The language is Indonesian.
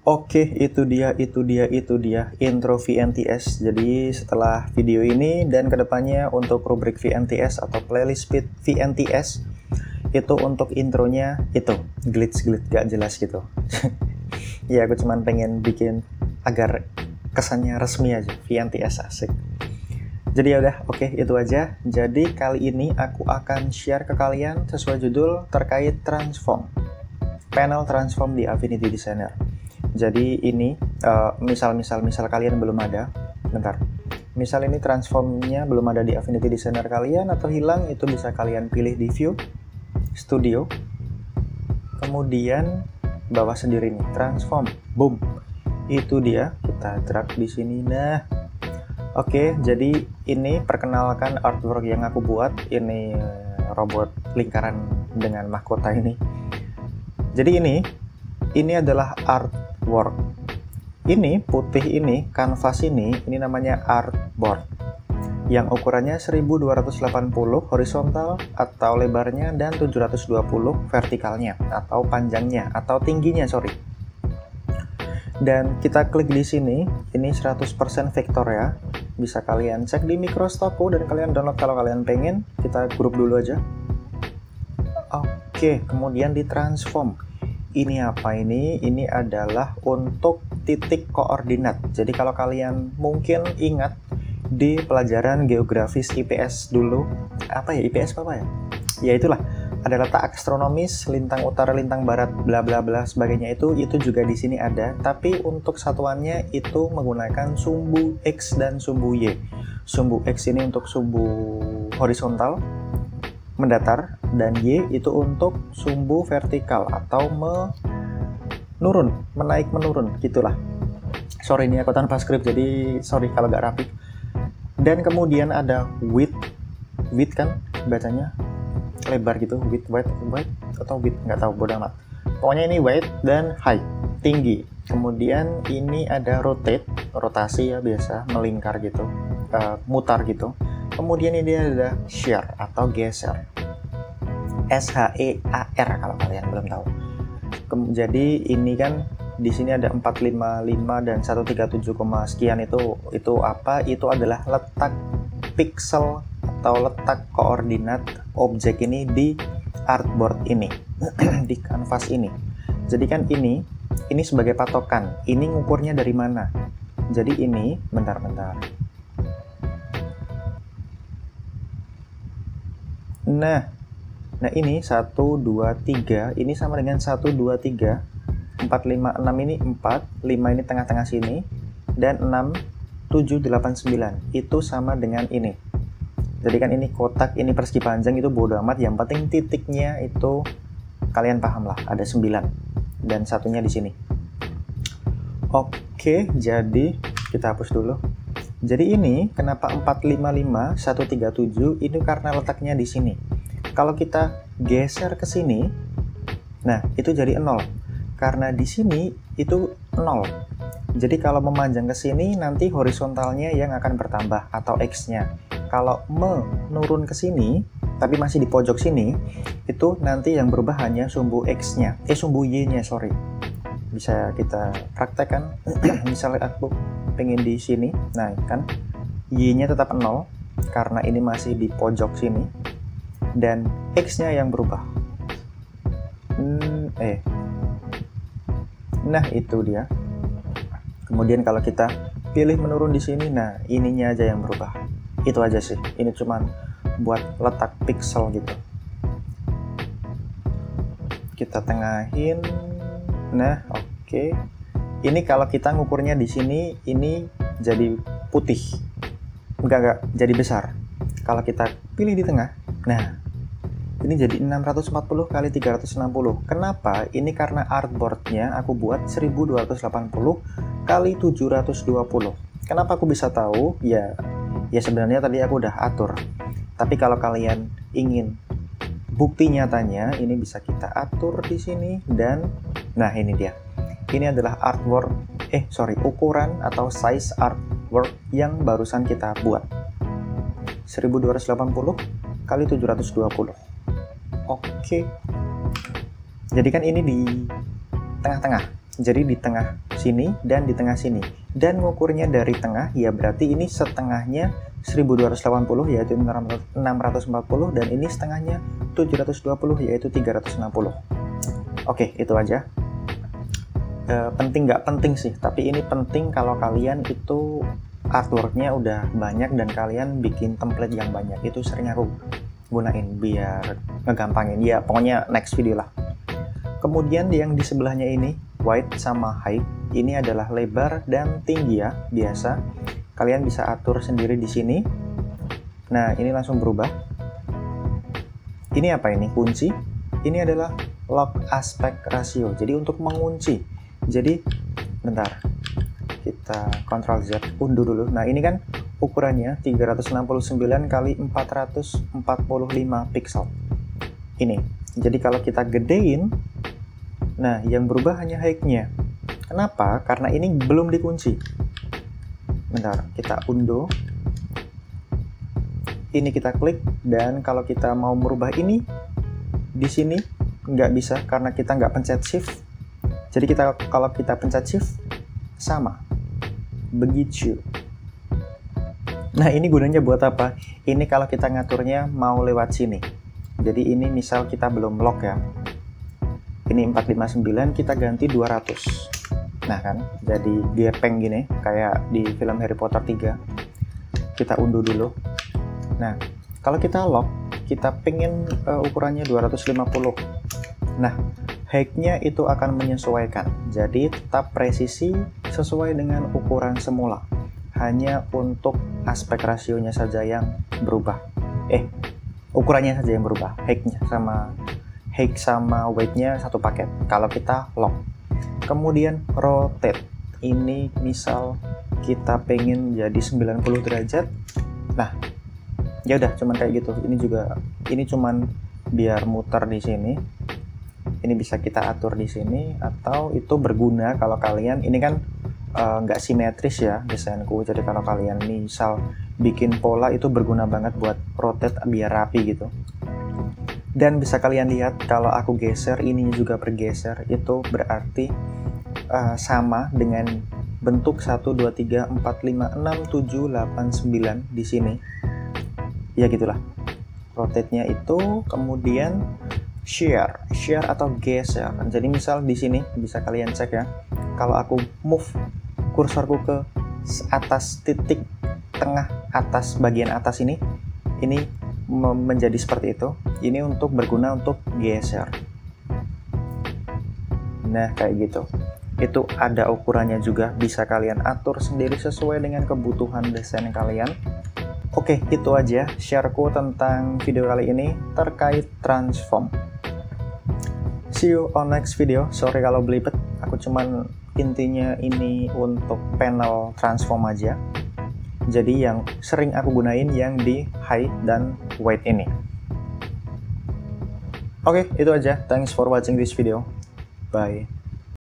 Oke, itu dia intro VNTS. Jadi setelah video ini dan kedepannya untuk rubrik VNTS atau playlist VNTS itu untuk intronya itu glitch gak jelas gitu. Ya aku cuman pengen bikin agar kesannya resmi aja, VNTS asik. Jadi ya udah, oke, itu aja. Jadi kali ini aku akan share ke kalian sesuai judul terkait transform, panel transform di Affinity Designer. Jadi ini misal kalian belum ada, bentar. Misal ini transformnya belum ada di Affinity Designer kalian atau hilang, itu bisa kalian pilih di View, Studio, kemudian bawah sendiri nih, transform, boom. Itu dia, kita drag di sini. Nah, oke, jadi ini perkenalkan artwork yang aku buat. Ini robot lingkaran dengan mahkota ini. Jadi ini adalah artwork. Ini putih ini, kanvas ini namanya artboard. Yang ukurannya 1280 horizontal atau lebarnya dan 720 vertikalnya atau panjangnya atau tingginya, sorry. Dan kita klik di sini, ini 100% vektor ya. Bisa kalian cek di Microstopo dan kalian download kalau kalian pengen. Kita grup dulu aja. Oke, kemudian di transform. Ini apa ini? Ini adalah untuk titik koordinat. Jadi kalau kalian mungkin ingat di pelajaran geografis IPS dulu, apa ya, IPS apa ya? Ya itulah, ada letak astronomis, lintang utara, lintang barat, bla bla bla sebagainya, itu juga di sini ada, tapi untuk satuannya itu menggunakan sumbu X dan sumbu Y. Sumbu X ini untuk sumbu horizontal, mendatar, dan Y itu untuk sumbu vertikal atau menurun, menaik menurun, gitulah. Sorry, ini aku tanpa skrip, jadi sorry kalau gak rapi. Dan kemudian ada width kan bacanya lebar gitu, width atau width, nggak tahu, bodoh amat. Pokoknya ini weight dan height, tinggi. Kemudian ini ada rotate, rotasi ya, biasa melingkar gitu, mutar gitu. Kemudian ini ada shear atau geser, SHEAR kalau kalian belum tahu. Jadi ini kan di sini ada 455 dan 137, sekian itu apa? Itu adalah letak pixel atau letak koordinat objek ini di artboard ini, di kanvas ini. Jadi kan ini sebagai patokan. Ini ngukurnya dari mana? Jadi ini, bentar. Nah ini 1, 2, 3, ini sama dengan 1, 2, 3, 4, 5, 6 ini 4, 5 ini tengah-tengah sini, dan 6, 7, 8, 9, itu sama dengan ini. Jadi kan ini kotak, ini persegi panjang, itu bodo amat, yang penting titiknya itu kalian paham lah, ada 9, dan satunya di sini. Oke, jadi kita hapus dulu. Jadi ini kenapa 455, 137, ini karena letaknya di sini. Kalau kita geser ke sini, nah itu jadi 0. Karena di sini itu 0. Jadi kalau memanjang ke sini, nanti horizontalnya yang akan bertambah atau X-nya. Kalau menurun ke sini, tapi masih di pojok sini, itu nanti yang berubah hanya sumbu X-nya. Sumbu Y-nya, sorry. Bisa kita praktekkan. Misalnya aku pengen di sini, nah kan Y-nya tetap 0 karena ini masih di pojok sini, dan X-nya yang berubah. Nah itu dia. Kemudian kalau kita pilih menurun di sini, nah ininya aja yang berubah. Itu aja sih. Ini cuman buat letak pixel gitu. Kita tengahin. Nah oke. Ini kalau kita ngukurnya di sini, ini jadi putih. Enggak jadi besar. Kalau kita pilih di tengah, nah ini jadi 640 kali 360. Kenapa? Ini karena artboardnya aku buat 1280 kali 720. Kenapa aku bisa tahu? Ya sebenarnya tadi aku udah atur. Tapi kalau kalian ingin bukti nyatanya, ini bisa kita atur di sini, dan nah ini dia. Ini adalah ukuran atau size artwork yang barusan kita buat. 1280 kali 720. Oke. Jadi kan ini di tengah-tengah. Jadi di tengah sini dan di tengah sini. Dan ngukurnya dari tengah, ya berarti ini setengahnya 1280 yaitu 640, dan ini setengahnya 720 yaitu 360. Oke, itu aja. Penting nggak penting sih, tapi ini penting kalau kalian itu artworknya udah banyak dan kalian bikin template yang banyak. Itu sering aku gunain biar ngegampangin. Ya pokoknya next video lah. Kemudian yang di sebelahnya ini, width sama height, ini adalah lebar dan tinggi ya, biasa. Kalian bisa atur sendiri di sini. Nah, ini langsung berubah. Ini apa ini? Kunci. Ini adalah lock aspect ratio. Jadi untuk mengunci. Jadi, bentar. Kita Ctrl Z, unduh dulu. Nah, ini kan ukurannya 369 kali 445 pixel. Ini. Jadi kalau kita gedein, nah yang berubah hanya height-nya. Kenapa? Karena ini belum dikunci. Bentar, kita undo. Ini kita klik, dan kalau kita mau merubah ini di sini nggak bisa karena kita nggak pencet shift. Jadi kalau kita pencet shift sama begitu. Nah, ini gunanya buat apa? Ini kalau kita ngaturnya mau lewat sini. Jadi ini misal kita belum lock ya. Ini 459, kita ganti 200. Nah kan, jadi gepeng gini, kayak di film Harry Potter 3. Kita unduh dulu. Nah, kalau kita lock, kita pengen ukurannya 250. Nah, height-nya itu akan menyesuaikan. Jadi tetap presisi sesuai dengan ukuran semula. Hanya untuk aspek rasionya saja yang berubah. Ukurannya saja yang berubah. Height sama weight-nya satu paket. Kalau kita lock. Kemudian rotate. Ini misal kita pengen jadi 90 derajat. Nah, ya udah cuman kayak gitu. Ini cuman biar muter di sini. Ini bisa kita atur di sini, atau itu berguna kalau kalian ini kan nggak simetris ya desainku. Jadi kalau kalian misal bikin pola, itu berguna banget buat rotate biar rapi gitu. Dan bisa kalian lihat kalau aku geser, ininya juga bergeser. Itu berarti sama dengan bentuk 1, 2, 3, 4, 5, 6, 7, 8, 9 di sini. Ya gitulah. Rotate-nya itu, kemudian share atau geser. Jadi misal di sini bisa kalian cek ya. Kalau aku move kursorku ke atas titik tengah atas bagian atas ini menjadi seperti itu. Ini berguna untuk geser. Nah, kayak gitu. Itu ada ukurannya juga, bisa kalian atur sendiri sesuai dengan kebutuhan desain kalian. Oke, itu aja shareku tentang video kali ini terkait transform. See you on next video. Sorry kalau belibet, aku cuman intinya ini untuk panel transform aja. Jadi yang sering aku gunain yang di height dan weight ini. Oke, itu aja. Thanks for watching this video. Bye.